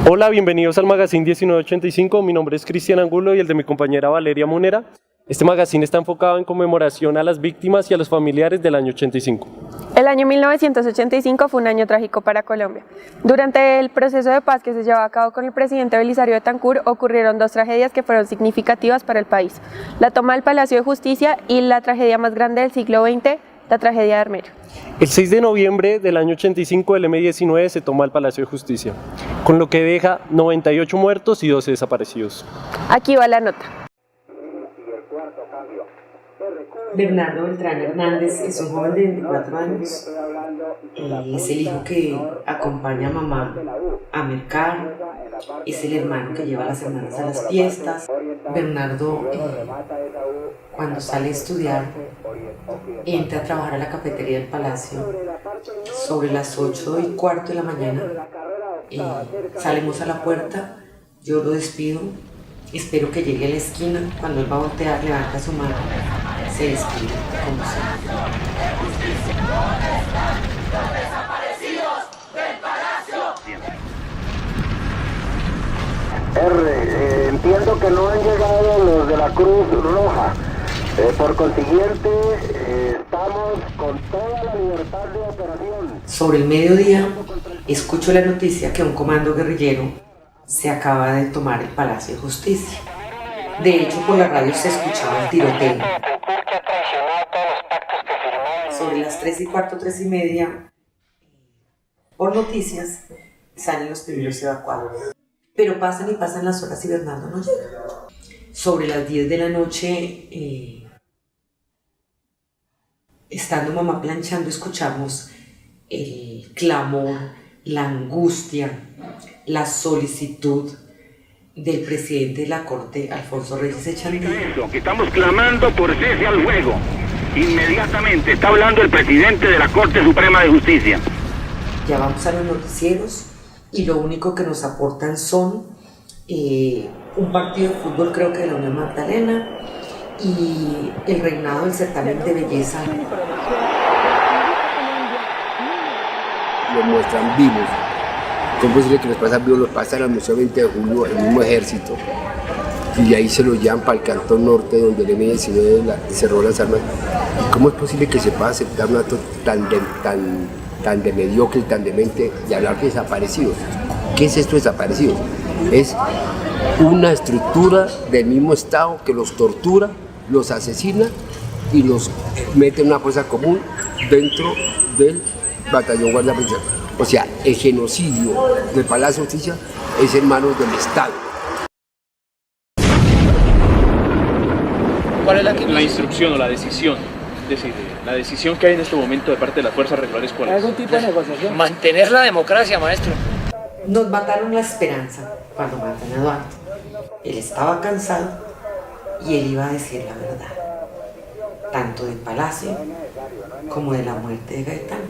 Hola, bienvenidos al Magazine 1985. Mi nombre es Cristian Angulo y el de mi compañera Valeria Munera. Este magazine está enfocado en conmemoración a las víctimas y a los familiares del año 85. El año 1985 fue un año trágico para Colombia. Durante el proceso de paz que se llevaba a cabo con el presidente Belisario Betancur, ocurrieron dos tragedias que fueron significativas para el país: la toma del Palacio de Justicia y la tragedia más grande del siglo XX, la tragedia de Armero. El 6 de noviembre del año 85 el M-19 se toma el Palacio de Justicia, con lo que deja 98 muertos y 12 desaparecidos. Aquí va la nota. Bernardo Beltrán Hernández es un joven de 24 años, es el hijo que acompaña a mamá a mercar, es el hermano que lleva a las hermanas a las fiestas. Bernardo, cuando sale a estudiar, entra a trabajar a la cafetería del Palacio sobre las 8:15 de la mañana. Salimos a la puerta, yo lo despido, espero que llegue a la esquina. Cuando él va a voltear, levanta su mano, se despide como siempre. Entiendo que no han llegado los de la Cruz Roja. Por consiguiente, estamos con toda la libertad de operación. Sobre el mediodía, escucho la noticia que un comando guerrillero se acaba de tomar el Palacio de Justicia. De hecho, por la radio se escuchaba el tiroteo. Sobre las 3:15, 3:30, por noticias, salen los primeros evacuados. Pero pasan y pasan las horas y Bernardo no llega. Sobre las 10 de la noche, estando mamá planchando, escuchamos el clamor, la angustia, la solicitud del presidente de la Corte, Alfonso Reyes Echandía. Que estamos clamando por cese al fuego. Inmediatamente está hablando el presidente de la Corte Suprema de Justicia. Ya vamos a los noticieros y lo único que nos aportan son un partido de fútbol, creo que de la Unión Magdalena, y el reinado del certamen de belleza. Los muestran vivos. ¿Cómo es posible que los pasan vivos? Los pasan al Museo 20 de Julio, el mismo ejército, y de ahí se los llevan para el Cantón Norte, donde el M-19 cerró las armas. ¿Y cómo es posible que se pueda aceptar un acto tan de mediocre, tan demente, de hablar de desaparecidos? ¿Qué es esto de desaparecidos? Es una estructura del mismo Estado que los tortura, los asesina y los mete en una fuerza común dentro del batallón Guardia Provincial. O sea, el genocidio del Palacio de Justicia es en manos del Estado. ¿Cuál es la instrucción o la decisión? Es decir, la decisión que hay en este momento de parte de las fuerzas regulares, ¿cuál es? ¿Algún tipo de negociación? Mantener la democracia, maestro. Nos mataron la esperanza cuando matan a Eduardo. Él estaba cansado y él iba a decir la verdad, tanto del Palacio como de la muerte de Gaetano.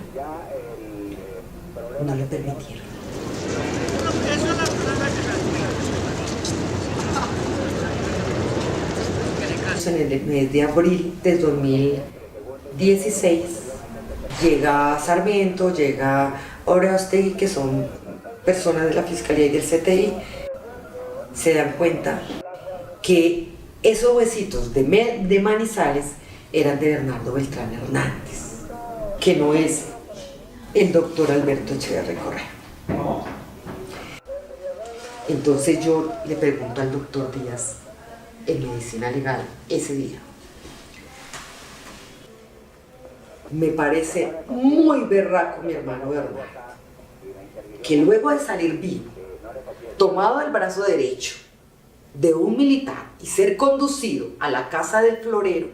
No le permitieron. En el mes de abril de 2016 llega Sarmiento, llega Oroztegui, que son personas de la Fiscalía y del CTI. Se dan cuenta que esos huesitos de Manizales eran de Bernardo Beltrán Hernández, que no es el doctor Alberto Echeverri Correa. Entonces yo le pregunto al doctor Díaz, en medicina legal, ese día: me parece muy berraco mi hermano Bernardo, que luego de salir vivo, tomado el brazo derecho de un militar y ser conducido a la casa del florero,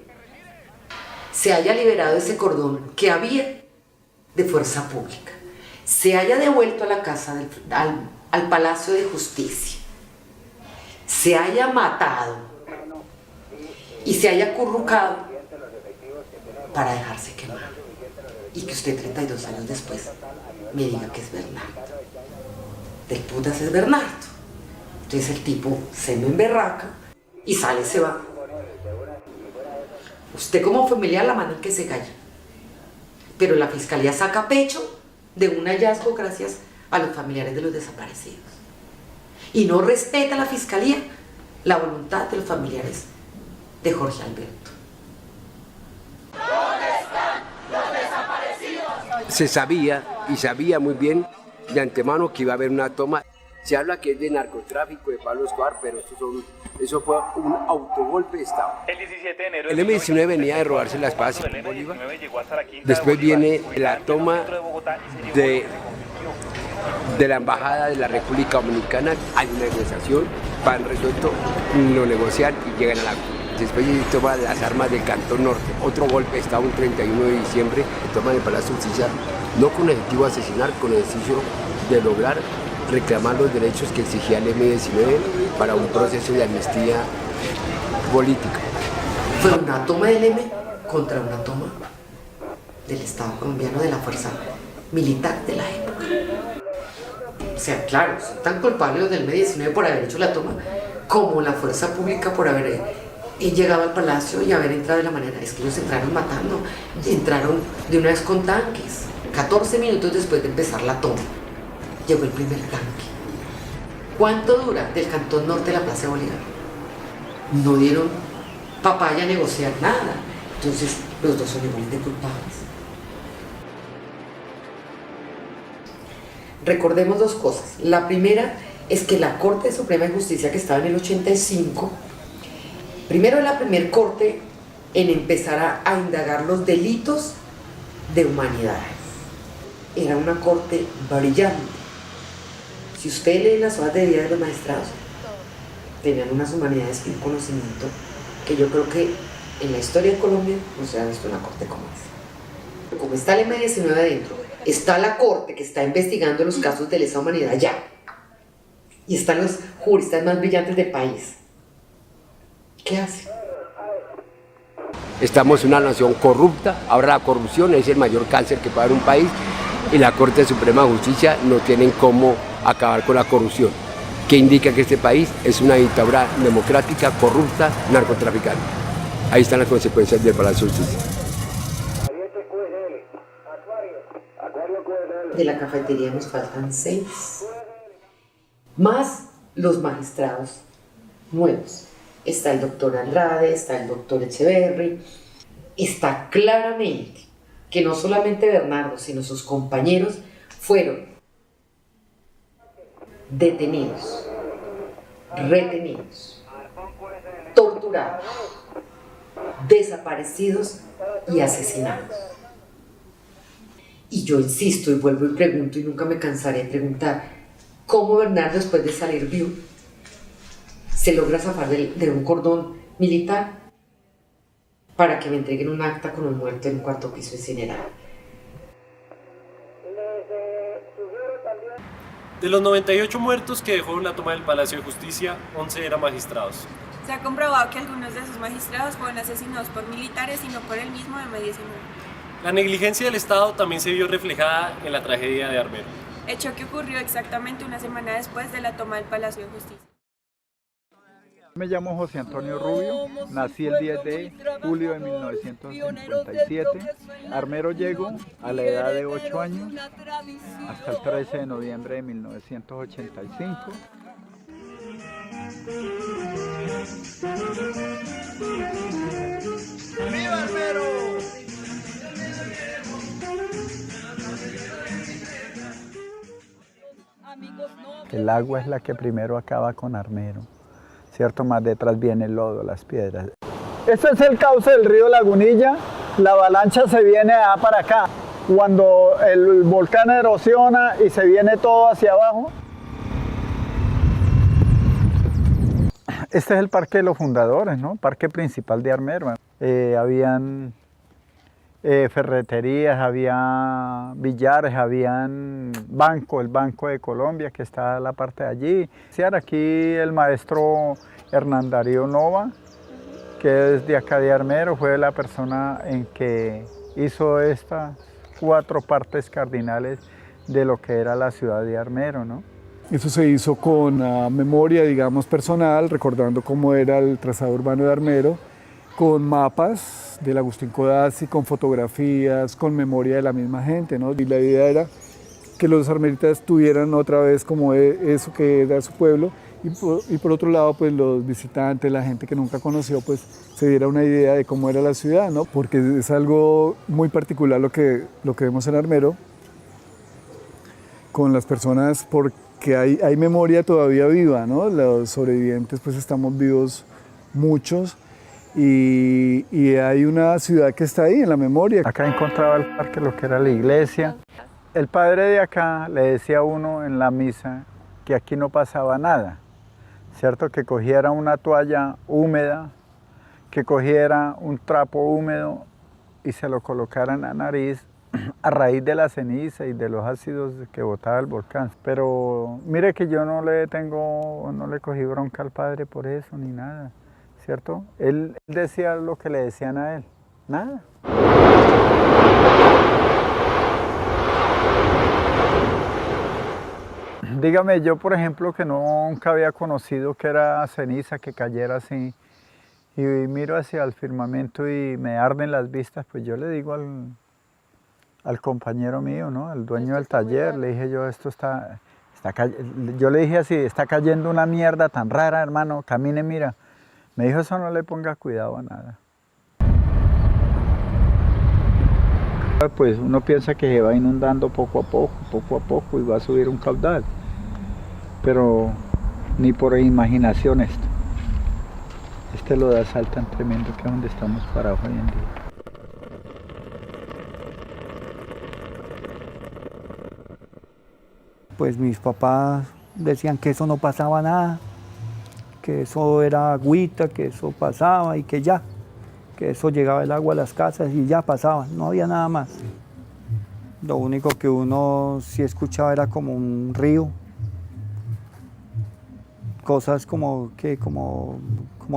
se haya liberado ese cordón que había de fuerza pública, se haya devuelto a la casa al Palacio de Justicia, se haya matado y se haya acurrucado para dejarse quemar, y que usted 32 años después me diga que es Bernardo. Del putas es Bernardo. Entonces el tipo se me emberraca y sale, se va. Usted como familiar la manda que se calla, pero la fiscalía saca pecho de un hallazgo gracias a los familiares de los desaparecidos. y no respeta la Fiscalía la voluntad de los familiares de Jorge Alberto. Se sabía, y sabía muy bien de antemano, que iba a haber una toma. Se habla que es de narcotráfico de Pablo Escobar, pero eso fue un autogolpe de Estado. El M-19 venía de robarse las paz en Bolívar. Después viene la toma de la Embajada de la República Dominicana. Hay una negociación, van resuelto, lo negocian y llegan a la... Después toma las armas del Cantón Norte. Otro golpe de Estado, un 31 de diciembre, toman el Palacio de Justicia, no con el objetivo de asesinar, con el objetivo de lograr reclamar los derechos que exigía el M-19 para un proceso de amnistía política. Fue una toma del M contra una toma del Estado colombiano, de la fuerza militar de la época. O sea, claro, son tan culpables los del M-19 por haber hecho la toma como la fuerza pública por haber llegado al palacio y haber entrado de la manera. Es que ellos entraron matando, entraron de una vez con tanques. 14 minutos después de empezar la toma, llegó el primer tanque. ¿Cuánto dura del Cantón Norte a la Plaza de Bolívar? No dieron papaya a negociar nada. Entonces, los dos son iguales de culpables. Recordemos dos cosas. La primera es que la Corte Suprema de Justicia, que estaba en el 85, primero es la primer corte en empezar a indagar los delitos de humanidad. Era una corte brillante. Si usted lee las hojas de vida de los magistrados, tenían unas humanidades y un conocimiento que yo creo que en la historia de Colombia no se ha visto una corte como esa. Como está el M-19 adentro, está la corte que está investigando los casos de lesa humanidad ya, y están los juristas más brillantes del país. ¿Qué hace? Estamos en una nación corrupta, ahora la corrupción es el mayor cáncer que puede haber un país, y la Corte Suprema de Justicia no tienen cómo acabar con la corrupción, que indica que este país es una dictadura democrática, corrupta, narcotraficante. Ahí están las consecuencias del Palacio de Justicia. De la cafetería nos faltan 6, más los magistrados nuevos. Está el doctor Andrade, está el doctor Echeverry. Está claramente que no solamente Bernardo, sino sus compañeros fueron detenidos, retenidos, torturados, desaparecidos y asesinados. Y yo insisto y vuelvo y pregunto, y nunca me cansaré de preguntar, ¿cómo Bernardo, después de salir vivo, se logra zafar de un cordón militar para que me entreguen un acta con un muerto en un cuarto piso incinerado? De los 98 muertos que dejó la toma del Palacio de Justicia, 11 eran magistrados. Se ha comprobado que algunos de esos magistrados fueron asesinados por militares y no por el mismo M-19. La negligencia del Estado también se vio reflejada en la tragedia de Armero. Hecho que ocurrió exactamente una semana después de la toma del Palacio de Justicia. Me llamo José Antonio Rubio, nací el 10 de julio de 1957. Armero llegó a la edad de 8 años hasta el 13 de noviembre de 1985. ¡Viva Armero! El agua es la que primero acaba con Armero, ¿cierto? Más detrás viene el lodo, las piedras. Este es el cauce del río Lagunilla. La avalancha se viene para acá. Cuando el volcán erosiona y se viene todo hacia abajo. Este es el parque de los fundadores, ¿no? Parque principal de Armero. Habían ferreterías, había billares, habían banco, el Banco de Colombia, que está en la parte de allí. Aquí el maestro Hernán Darío Nova, que es de acá de Armero, fue la persona en que hizo estas 4 partes cardinales de lo que era la ciudad de Armero, ¿no? Eso se hizo con memoria, digamos, personal, recordando cómo era el trazado urbano de Armero, con mapas del Agustín Codazzi, con fotografías, con memoria de la misma gente, ¿no? Y la idea era que los armeritas tuvieran otra vez como eso que era su pueblo, y por otro lado, pues los visitantes, la gente que nunca conoció, pues se diera una idea de cómo era la ciudad, ¿no? Porque es algo muy particular lo que vemos en Armero con las personas, porque hay memoria todavía viva, ¿no? Los sobrevivientes pues estamos vivos muchos y hay una ciudad que está ahí en la memoria. Acá encontraba el parque, lo que era la iglesia. El padre de acá le decía a uno en la misa que aquí no pasaba nada, ¿cierto? Que cogiera una toalla húmeda, que cogiera un trapo húmedo y se lo colocara en la nariz a raíz de la ceniza y de los ácidos que botaba el volcán. Pero mire que yo no le cogí bronca al padre por eso ni nada, ¿cierto? Él decía lo que le decían a él, nada. Dígame, yo por ejemplo que nunca había conocido que era ceniza que cayera así y miro hacia el firmamento y me arden las vistas, pues yo le digo al compañero mío, ¿no? Al dueño del taller, le dije yo, yo le dije así, está cayendo una mierda tan rara, hermano, camine, mira. Me dijo, eso no le ponga cuidado a nada. Pues uno piensa que se va inundando poco a poco y va a subir un caudal. Pero ni por imaginación esto. Este lodazal tan tremendo que es donde estamos parados hoy en día. Pues mis papás decían que eso no pasaba nada, que eso era agüita, que eso pasaba y que ya, que eso llegaba el agua a las casas y ya pasaba, no había nada más. Lo único que uno sí escuchaba era como un río, cosas como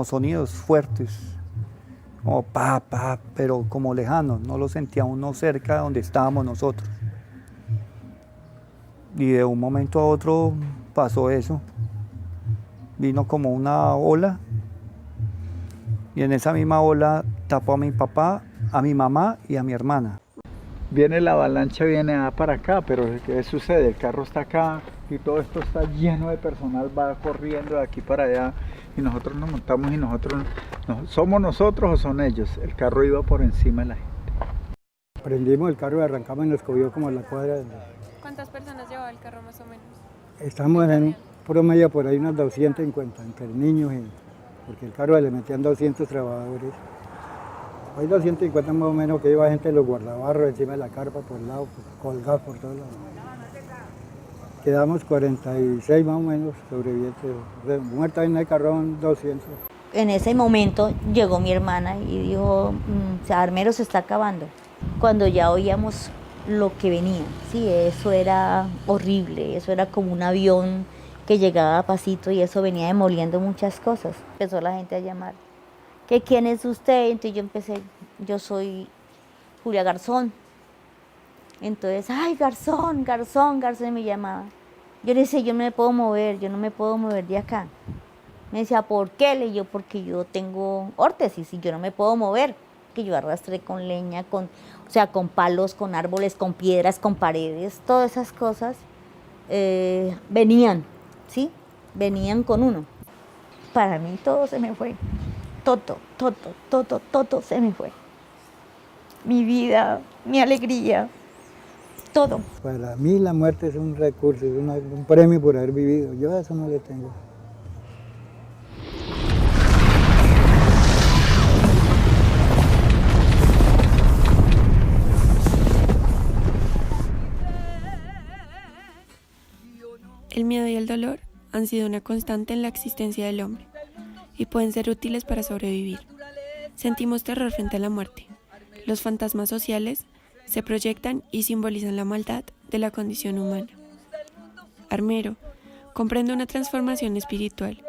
sonidos fuertes, como pa, pero como lejanos, no lo sentía uno cerca de donde estábamos nosotros. Y de un momento a otro pasó eso, vino como una ola y en esa misma ola tapó a mi papá, a mi mamá y a mi hermana. Viene la avalancha, viene para acá, pero ¿qué sucede? El carro está acá y todo esto está lleno de personal, va corriendo de aquí para allá y nosotros nos montamos y ¿somos nosotros o son ellos? El carro iba por encima de la gente. Prendimos el carro y arrancamos y nos cogió como a la cuadra. ¿Cuántas personas llevaba el carro más o menos? Estamos en un promedio por ahí unas 250, entre niños, porque el carro le metían 200 trabajadores. Hay 250 más o menos que iba gente de los guardabarros encima de la carpa por el lado, colgados por todos lados. Quedamos 46 más o menos sobrevivientes. Muertas en el carrón 200. En ese momento llegó mi hermana y dijo, Armero se está acabando. Cuando ya oíamos lo que venía, sí, eso era horrible, eso era como un avión que llegaba a pasito y eso venía demoliendo muchas cosas. Empezó la gente a llamar. ¿Que quién es usted? Entonces yo soy Julia Garzón. Entonces, ay, Garzón, me llamaba. Yo le decía, yo no me puedo mover de acá. Me decía, ¿por qué? Le digo, porque yo tengo órtesis y yo no me puedo mover. Que yo arrastré con leña, con palos, con árboles, con piedras, con paredes, todas esas cosas venían, ¿sí? Venían con uno. Para mí todo se me fue. Todo se me fue. Mi vida, mi alegría, todo. Para mí la muerte es un recurso, es un premio por haber vivido. Yo a eso no le tengo. El miedo y el dolor han sido una constante en la existencia del hombre y pueden ser útiles para sobrevivir. Sentimos terror frente a la muerte. Los fantasmas sociales se proyectan y simbolizan la maldad de la condición humana. Armero comprende una transformación espiritual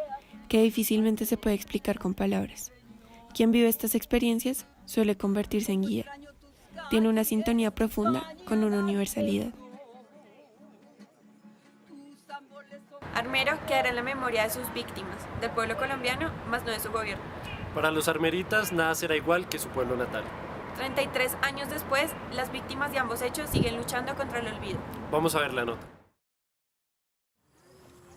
que difícilmente se puede explicar con palabras. Quien vive estas experiencias suele convertirse en guía. Tiene una sintonía profunda con una universalidad. Armero quedará en la memoria de sus víctimas, del pueblo colombiano, más no de su gobierno. Para los armeritas, nada será igual que su pueblo natal. 33 años después, las víctimas de ambos hechos siguen luchando contra el olvido. Vamos a ver la nota.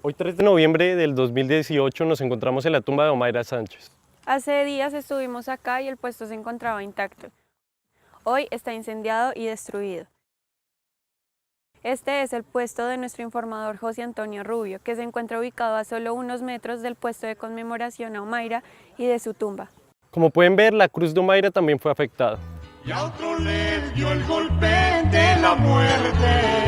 Hoy 3 de noviembre del 2018 nos encontramos en la tumba de Omaira Sánchez. Hace días estuvimos acá y el puesto se encontraba intacto. Hoy está incendiado y destruido. Este es el puesto de nuestro informador José Antonio Rubio, que se encuentra ubicado a solo unos metros del puesto de conmemoración a Omaira y de su tumba. Como pueden ver, la cruz de Omaira también fue afectada. Y a otro le dio el golpe de la muerte.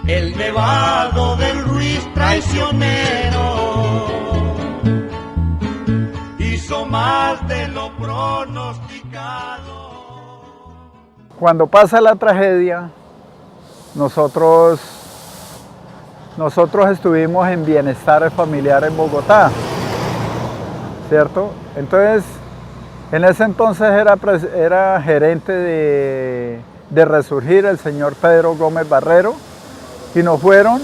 El nevado del Ruiz traicionero hizo más de lo pronosticado. Cuando pasa la tragedia, nosotros estuvimos en bienestar familiar en Bogotá, ¿cierto? Entonces, en ese entonces era gerente de Resurgir el señor Pedro Gómez Barrero, y nos fueron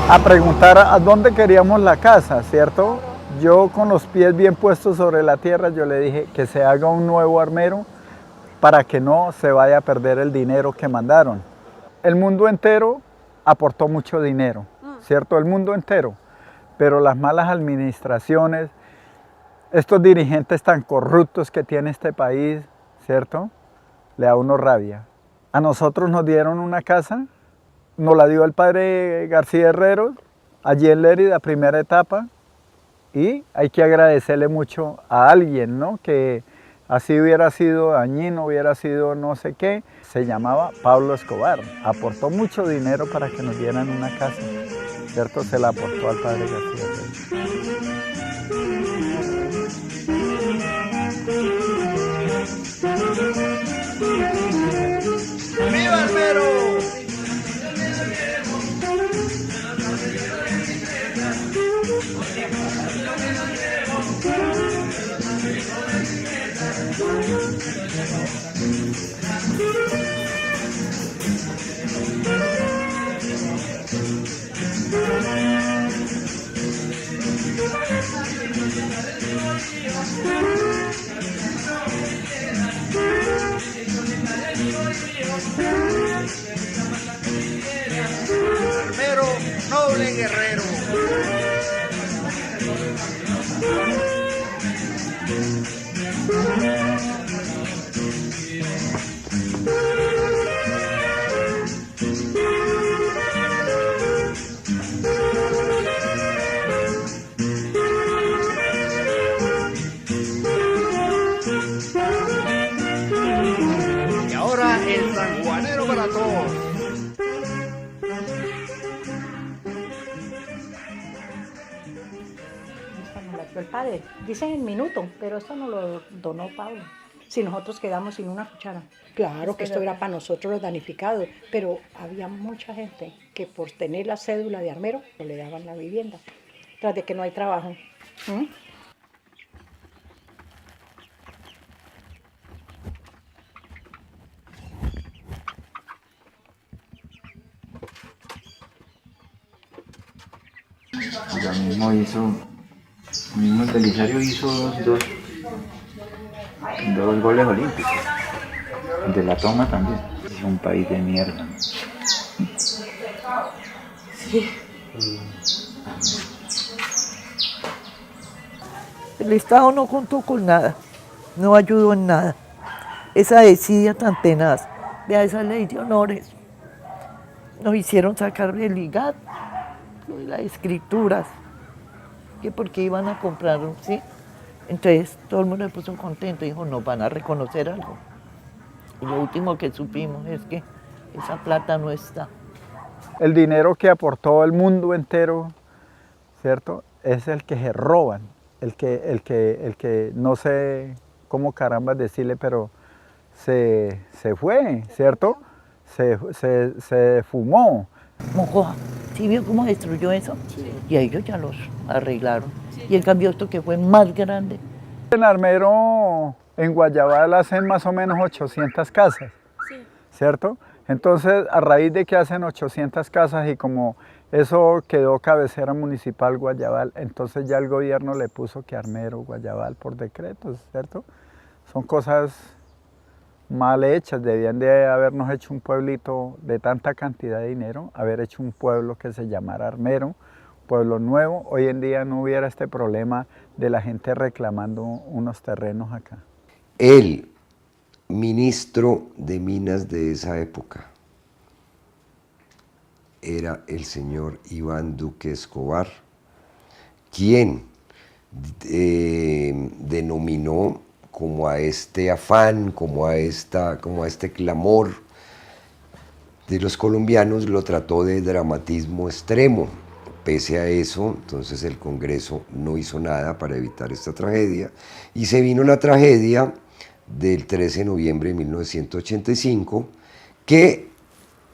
a preguntar a dónde queríamos la casa, ¿cierto? Yo con los pies bien puestos sobre la tierra, yo le dije que se haga un nuevo armero para que no se vaya a perder el dinero que mandaron. El mundo entero aportó mucho dinero, ¿cierto? El mundo entero, pero las malas administraciones, estos dirigentes tan corruptos que tiene este país, ¿cierto? Le da a uno rabia. A nosotros nos dieron una casa, nos la dio el padre García Herrero, allí en Lérida, primera etapa, y hay que agradecerle mucho a alguien, ¿no? Que así hubiera sido dañino, hubiera sido no sé qué, se llamaba Pablo Escobar, aportó mucho dinero para que nos dieran una casa, ¿cierto? Se la aportó al padre García Herrero. ¡Viva Armero! Armero, noble guerrero. Y ahora el sanjuanero para todos. El padre, dicen el minuto, pero esto no lo donó Pablo. Si nosotros quedamos sin una cuchara. Claro que esto era para nosotros los damnificados, pero había mucha gente que por tener la cédula de armero no le daban la vivienda, tras de que no hay trabajo. Ya mismo el Belisario hizo dos goles olímpicos. El de la toma también. Es un país de mierda. Sí. El Estado no contó con nada, no ayudó en nada. Esa desidia tan tenaz, vea esa ley de honores. Nos hicieron sacar del IGAT, las escrituras, que porque iban a comprar, ¿sí? Entonces todo el mundo se puso contento y dijo, nos van a reconocer algo. Y lo último que supimos es que esa plata no está. El dinero que aportó el mundo entero, ¿cierto? Es el que se roban, el que no sé cómo caramba decirle, pero se fue, ¿cierto? Se fumó. Mocoa, ¿sí vio cómo destruyó eso? Sí. Y a ellos ya los arreglaron. Sí. Y en cambio esto que fue más grande. En Armero, en Guayabal, hacen más o menos 800 casas, sí. ¿Cierto? Entonces, a raíz de que hacen 800 casas y como eso quedó cabecera municipal Guayabal, entonces ya el gobierno le puso que Armero, Guayabal por decreto, ¿cierto? Son cosas mal hechas, debían de habernos hecho un pueblito de tanta cantidad de dinero, haber hecho un pueblo que se llamara Armero, pueblo nuevo. Hoy en día no hubiera este problema de la gente reclamando unos terrenos acá. El ministro de Minas de esa época era el señor Iván Duque Escobar, quien denominó como a este afán, como a este clamor de los colombianos, lo trató de dramatismo extremo. Pese a eso, entonces el Congreso no hizo nada para evitar esta tragedia, y se vino la tragedia del 13 de noviembre de 1985, que,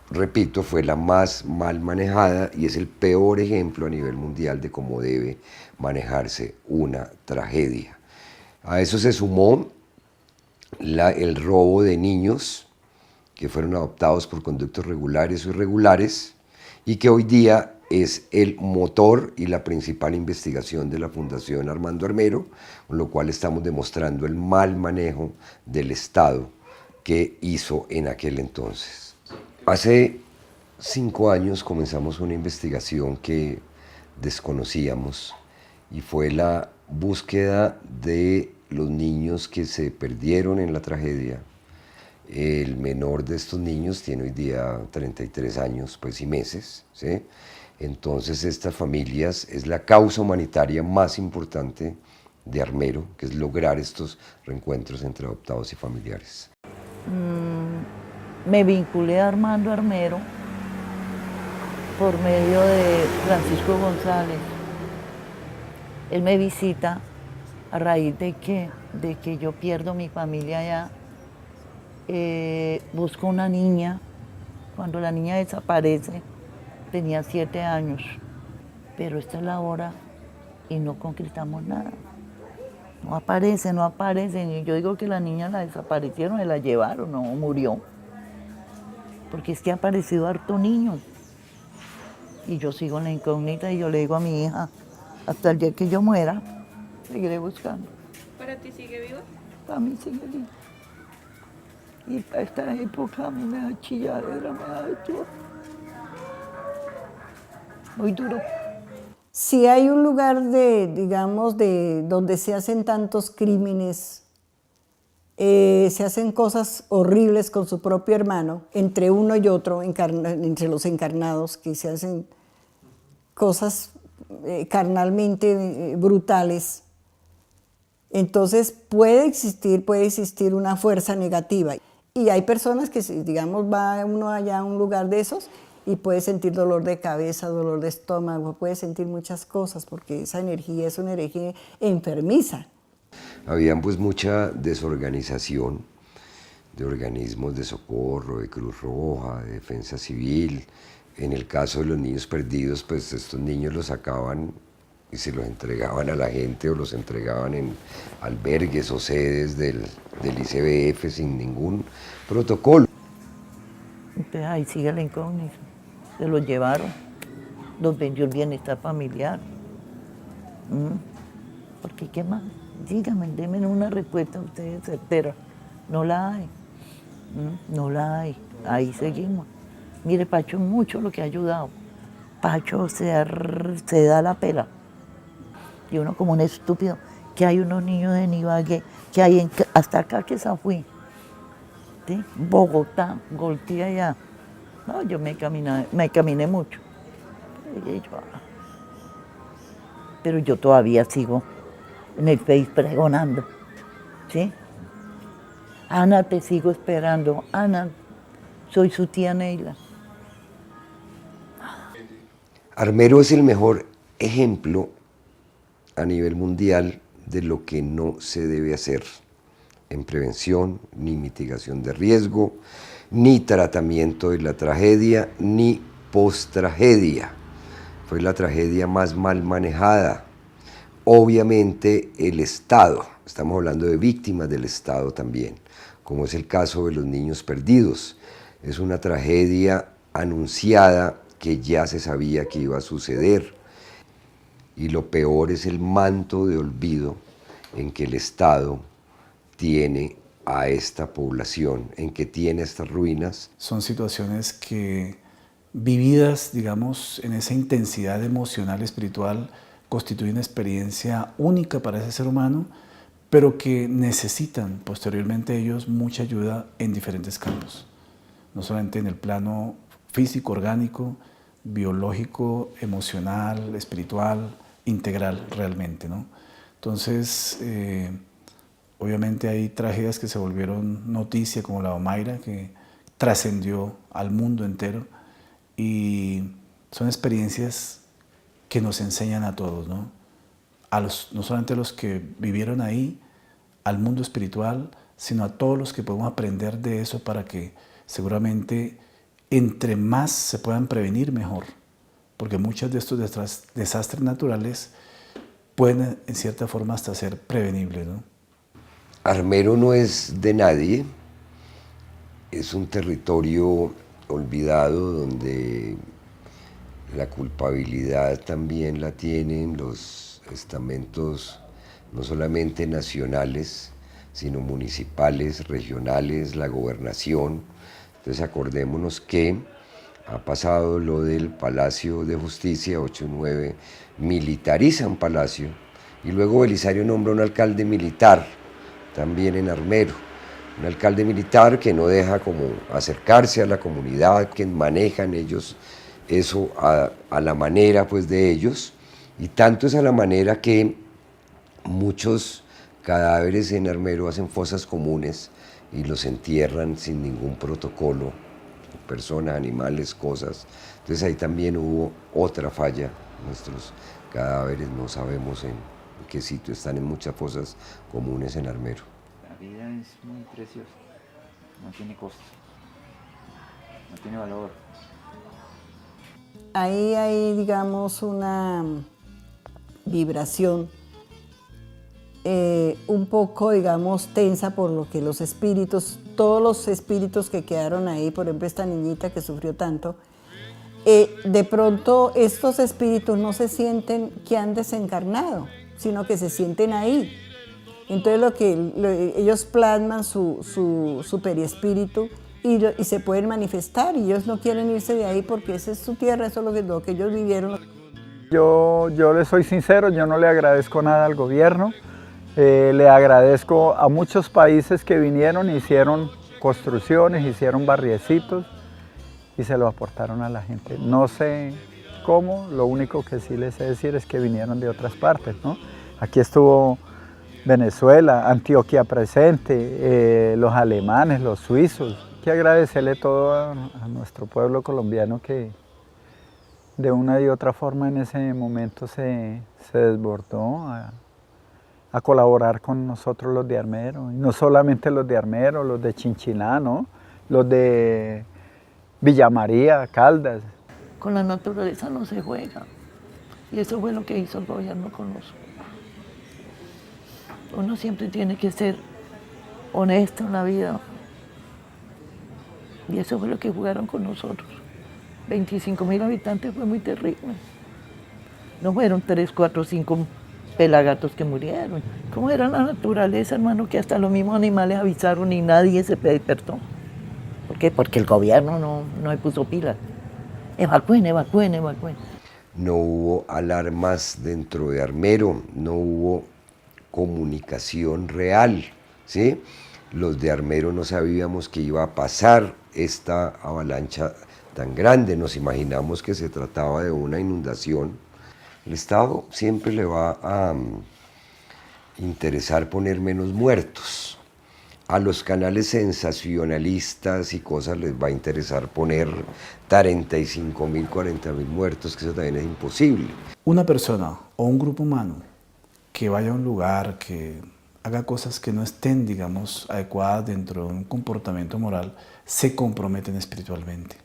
repito, fue la más mal manejada y es el peor ejemplo a nivel mundial de cómo debe manejarse una tragedia. A eso se sumó el robo de niños que fueron adoptados por conductos regulares o irregulares, y que hoy día es el motor y la principal investigación de la Fundación Armando Armero, con lo cual estamos demostrando el mal manejo del Estado que hizo en aquel entonces. Hace 5 años comenzamos una investigación que desconocíamos, y fue la búsqueda de los niños que se perdieron en la tragedia. El menor de estos niños tiene hoy día 33 años pues, y meses, ¿sí? Entonces estas familias es la causa humanitaria más importante de Armero, que es lograr estos reencuentros entre adoptados y familiares. Me vinculé a Armando Armero por medio de Francisco González. Él me visita a raíz de que yo pierdo mi familia allá. Busco una niña. Cuando la niña desaparece, tenía 7 años, pero esta es la hora y no concretamos nada. No aparecen, y yo digo que la niña la desaparecieron, se la llevaron, no murió. Porque es que ha aparecido harto niños. Y yo sigo en la incógnita y yo le digo a mi hija, hasta el día que yo muera, seguiré buscando. ¿Para ti sigue viva? Para mí sigue viva. Y para esta época a mí me da chilladera, me da de todo. Muy duro. Si hay un lugar digamos, donde se hacen tantos crímenes, se hacen cosas horribles con su propio hermano, entre uno y otro, entre los encarnados, que se hacen cosas carnalmente brutales, entonces puede existir una fuerza negativa. Y hay personas que, digamos, va uno allá a un lugar de esos y puede sentir dolor de cabeza, dolor de estómago, puede sentir muchas cosas, porque esa energía es una energía enfermiza. Había pues mucha desorganización de organismos de socorro, de Cruz Roja, de Defensa Civil. En el caso de los niños perdidos, pues estos niños los sacaban y se los entregaban a la gente, o los entregaban en albergues o sedes del ICBF sin ningún protocolo. Entonces ahí sigue la incógnita. Se los llevaron, los vendió el bienestar familiar. Porque ¿qué más? Díganme, denme una respuesta a ustedes certera. No la hay. No la hay. Ahí seguimos. Mire, Pacho mucho lo que ha ayudado. Pacho se da la pela. Y uno como un estúpido, que hay unos niños de Nibague, que hay hasta acá que se fui. ¿Sí? Bogotá, Goltí allá. No, yo me caminé mucho. Pero yo todavía sigo en el Face pregonando. ¿Sí? Ana, te sigo esperando. Ana, soy su tía Neila. Armero es el mejor ejemplo a nivel mundial de lo que no se debe hacer en prevención, ni mitigación de riesgo, ni tratamiento de la tragedia, ni post-tragedia. Fue la tragedia más mal manejada. Obviamente el Estado, estamos hablando de víctimas del Estado también, como es el caso de los niños perdidos. Es una tragedia anunciada que ya se sabía que iba a suceder. Y lo peor es el manto de olvido en que el Estado tiene a esta población en que tiene estas ruinas? Son situaciones que, vividas, digamos, en esa intensidad emocional, espiritual, constituyen una experiencia única para ese ser humano, pero que necesitan posteriormente ellos mucha ayuda en diferentes campos, no solamente en el plano físico, orgánico, biológico, emocional, espiritual, integral realmente, ¿no? Entonces, obviamente hay tragedias que se volvieron noticia, como la Omaira, que trascendió al mundo entero, y son experiencias que nos enseñan a todos, ¿no? No solamente a los que vivieron ahí, al mundo espiritual, sino a todos los que podemos aprender de eso para que seguramente entre más se puedan prevenir, mejor. Porque muchos de estos desastres naturales pueden en cierta forma hasta ser prevenibles, ¿no? Armero no es de nadie, es un territorio olvidado donde la culpabilidad también la tienen los estamentos no solamente nacionales, sino municipales, regionales, la gobernación. Entonces acordémonos que ha pasado lo del Palacio de Justicia, 8-9, militarizan Palacio, y luego Belisario nombra un alcalde militar, también en Armero, un alcalde militar que no deja como acercarse a la comunidad, que manejan ellos eso a la manera pues de ellos, y tanto es a la manera que muchos cadáveres en Armero hacen fosas comunes y los entierran sin ningún protocolo, personas, animales, cosas. Entonces ahí también hubo otra falla, nuestros cadáveres no sabemos en qué sitio, están en muchas fosas comunes en Armero. La vida es muy preciosa, no tiene costo, no tiene valor. Ahí hay, digamos, una vibración un poco, digamos, tensa por lo que los espíritus, todos los espíritus que quedaron ahí, por ejemplo, esta niñita que sufrió tanto, de pronto estos espíritus no se sienten que han desencarnado, sino que se sienten ahí. Entonces ellos plasman su periespíritu y se pueden manifestar, y ellos no quieren irse de ahí porque esa es su tierra, eso es lo que ellos vivieron. Yo les soy sincero, yo no le agradezco nada al gobierno, le agradezco a muchos países que vinieron, hicieron construcciones, hicieron barriecitos y se lo aportaron a la gente. No sé cómo, lo único que sí les sé decir es que vinieron de otras partes, ¿no? Aquí estuvo Venezuela, Antioquia presente, los alemanes, los suizos. Hay que agradecerle todo a nuestro pueblo colombiano que de una y otra forma en ese momento se desbordó a colaborar con nosotros los de Armero, y no solamente los de Armero, los de Chinchiná, ¿no? Los de Villa María, Caldas. Con la naturaleza no se juega, y eso fue lo que hizo el gobierno con nosotros. Uno siempre tiene que ser honesto en la vida, y eso fue lo que jugaron con nosotros. 25.000 habitantes fue muy terrible. No fueron 3, 4, 5 pelagatos que murieron. ¿Cómo era la naturaleza, hermano? Que hasta los mismos animales avisaron y nadie se despertó. ¿Por qué? Porque el gobierno no le puso pilas. Evacúen, evacúen, evacúen. No hubo alarmas dentro de Armero, no hubo comunicación real, ¿sí? Los de Armero no sabíamos que iba a pasar esta avalancha tan grande, nos imaginamos que se trataba de una inundación. El Estado siempre le va a interesar poner menos muertos. A los canales sensacionalistas y cosas les va a interesar poner 35.000, 40.000 muertos, que eso también es imposible. Una persona o un grupo humano que vaya a un lugar, que haga cosas que no estén, digamos, adecuadas dentro de un comportamiento moral, se comprometen espiritualmente.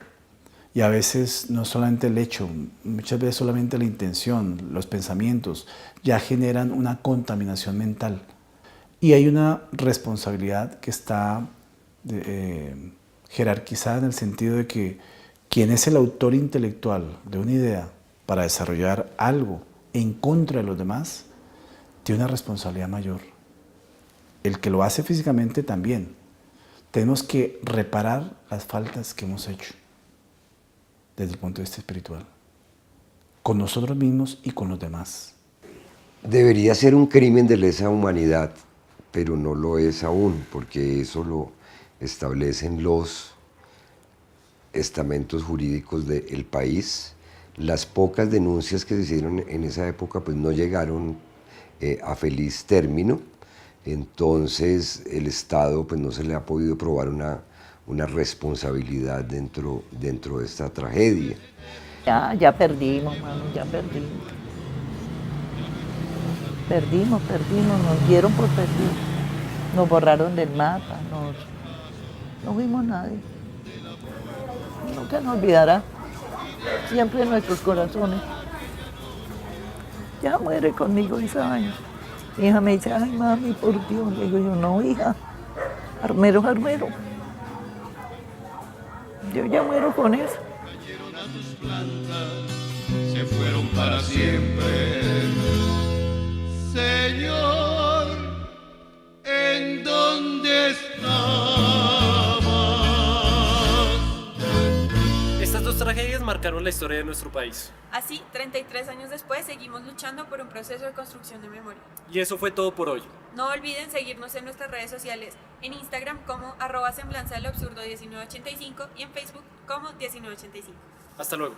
Y a veces no solamente el hecho, muchas veces solamente la intención, los pensamientos, ya generan una contaminación mental. Y hay una responsabilidad que está jerarquizada en el sentido de que quien es el autor intelectual de una idea para desarrollar algo en contra de los demás, tiene una responsabilidad mayor. el que lo hace físicamente también. Tenemos que reparar las faltas que hemos hecho desde el punto de vista espiritual, con nosotros mismos y con los demás. Debería ser un crimen de lesa humanidad, pero no lo es aún, porque eso lo establecen los estamentos jurídicos del país. Las pocas denuncias que se hicieron en esa época pues no llegaron a feliz término, entonces el Estado pues no se le ha podido probar una responsabilidad dentro de esta tragedia. Ya perdimos, mano, ya perdimos. Perdimos, nos dieron por perdidos. Nos borraron del mapa, no vimos nadie. Nunca nos olvidará, siempre en nuestros corazones. Ya muere conmigo esa vaina. Mi hija me dice, ay mami, por Dios. Le digo yo, no hija, armero es armero. Yo ya muero con eso. Se fueron para siempre. Señor, ¿en dónde estabas? Estas dos tragedias marcaron la historia de nuestro país. Así, 33 años después, seguimos luchando por un proceso de construcción de memoria. Y eso fue todo por hoy. No olviden seguirnos en nuestras redes sociales, en Instagram como @semblanza del absurdo 1985 y en Facebook como 1985. Hasta luego.